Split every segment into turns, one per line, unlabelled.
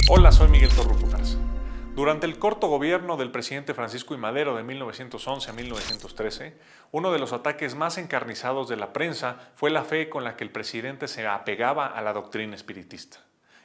Hola, soy Miguel Torruco Garza. Durante el corto gobierno del presidente Francisco I. Madero de 1911 a 1913, uno de los ataques más encarnizados de la prensa fue la fe con la que el presidente se apegaba a la doctrina espiritista.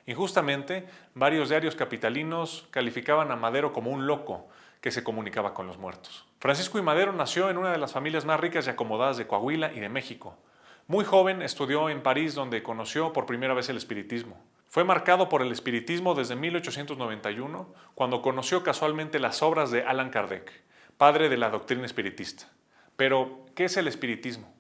Injustamente, varios diarios capitalinos calificaban a Madero como un loco que se comunicaba con los muertos. Francisco I. Madero nació en una de las familias más ricas y acomodadas de Coahuila y de México. Muy joven estudió en París, donde conoció por primera vez el espiritismo. Fue marcado por el espiritismo desde 1891, cuando conoció casualmente las obras de Allan Kardec, padre de la doctrina espiritista. Pero, ¿qué es el espiritismo?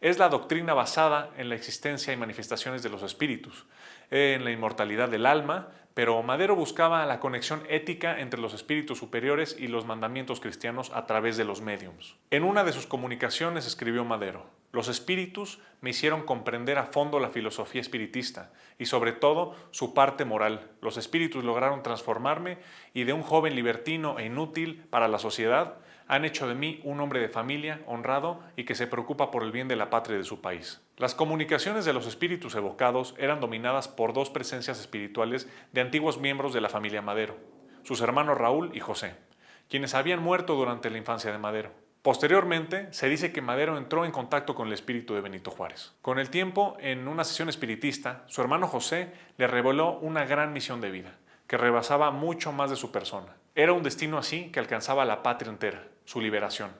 Es la doctrina basada en la existencia y manifestaciones de los espíritus, en la inmortalidad del alma, pero Madero buscaba la conexión ética entre los espíritus superiores y los mandamientos cristianos a través de los médiums. En una de sus comunicaciones escribió Madero: "Los espíritus me hicieron comprender a fondo la filosofía espiritista y sobre todo su parte moral. Los espíritus lograron transformarme y de un joven libertino e inútil para la sociedad, han hecho de mí un hombre de familia, honrado y que se preocupa por el bien de la patria y de su país". Las comunicaciones de los espíritus evocados eran dominadas por dos presencias espirituales de antiguos miembros de la familia Madero, sus hermanos Raúl y José, quienes habían muerto durante la infancia de Madero. Posteriormente, se dice que Madero entró en contacto con el espíritu de Benito Juárez. Con el tiempo, en una sesión espiritista, su hermano José le reveló una gran misión de vida, que rebasaba mucho más de su persona. Era un destino así que alcanzaba a la patria entera, su liberación.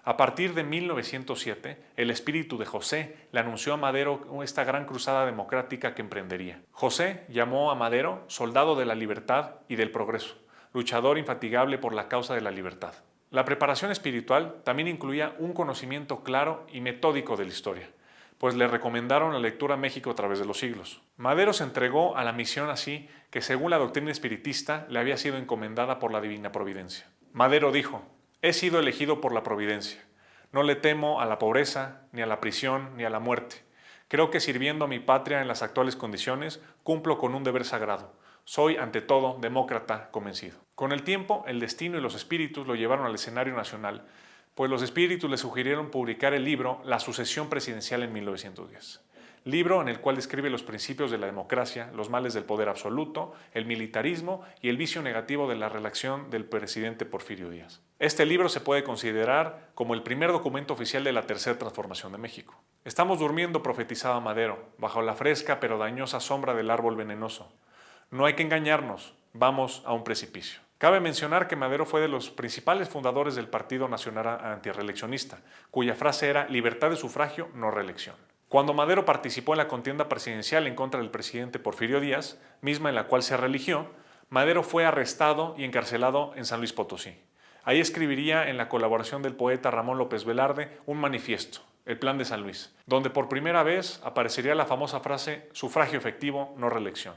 A partir de 1907, el espíritu de José le anunció a Madero esta gran cruzada democrática que emprendería. José llamó a Madero soldado de la libertad y del progreso, luchador infatigable por la causa de la libertad. La preparación espiritual también incluía un conocimiento claro y metódico de la historia, pues le recomendaron la lectura México a través de los siglos. Madero se entregó a la misión así que, según la doctrina espiritista, le había sido encomendada por la divina providencia. Madero dijo: "He sido elegido por la providencia. No le temo a la pobreza, ni a la prisión, ni a la muerte. Creo que sirviendo a mi patria en las actuales condiciones, cumplo con un deber sagrado. Soy, ante todo, demócrata convencido". Con el tiempo, el destino y los espíritus lo llevaron al escenario nacional, pues los espíritus le sugirieron publicar el libro La sucesión presidencial en 1910. Libro en el cual describe los principios de la democracia, los males del poder absoluto, el militarismo y el vicio negativo de la reelección del presidente Porfirio Díaz. Este libro se puede considerar como el primer documento oficial de la tercera transformación de México. "Estamos durmiendo", profetizaba Madero, "bajo la fresca pero dañosa sombra del árbol venenoso. No hay que engañarnos, vamos a un precipicio". Cabe mencionar que Madero fue de los principales fundadores del Partido Nacional Antirreeleccionista, cuya frase era "libertad de sufragio, no reelección". Cuando Madero participó en la contienda presidencial en contra del presidente Porfirio Díaz, misma en la cual se reeligió, Madero fue arrestado y encarcelado en San Luis Potosí. Ahí escribiría, en la colaboración del poeta Ramón López Velarde, un manifiesto, El Plan de San Luis, donde por primera vez aparecería la famosa frase "sufragio efectivo, no reelección".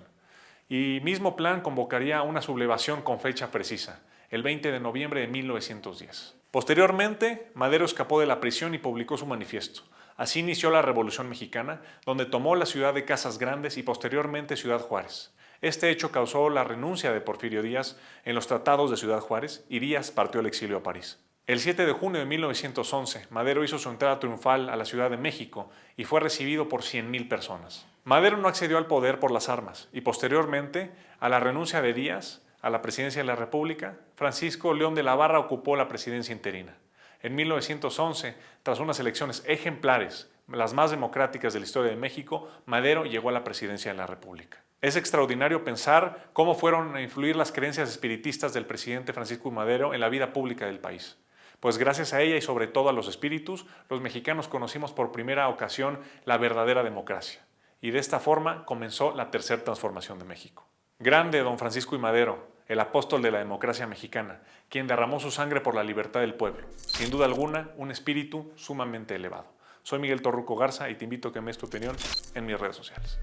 Y mismo plan convocaría una sublevación con fecha precisa, el 20 de noviembre de 1910. Posteriormente, Madero escapó de la prisión y publicó su manifiesto. Así inició la Revolución Mexicana, donde tomó la ciudad de Casas Grandes y posteriormente Ciudad Juárez. Este hecho causó la renuncia de Porfirio Díaz en los tratados de Ciudad Juárez y Díaz partió al exilio a París. El 7 de junio de 1911, Madero hizo su entrada triunfal a la Ciudad de México y fue recibido por 100,000 personas. Madero no accedió al poder por las armas y posteriormente, a la renuncia de Díaz a la presidencia de la República, Francisco León de la Barra ocupó la presidencia interina. En 1911, tras unas elecciones ejemplares, las más democráticas de la historia de México, Madero llegó a la presidencia de la República. Es extraordinario pensar cómo fueron a influir las creencias espiritistas del presidente Francisco I. Madero en la vida pública del país. Pues gracias a ella y sobre todo a los espíritus, los mexicanos conocimos por primera ocasión la verdadera democracia. Y de esta forma comenzó la tercera transformación de México. Grande don Francisco I. Madero, el apóstol de la democracia mexicana, quien derramó su sangre por la libertad del pueblo. Sin duda alguna, un espíritu sumamente elevado. Soy Miguel Torruco Garza y te invito a que me des tu opinión en mis redes sociales.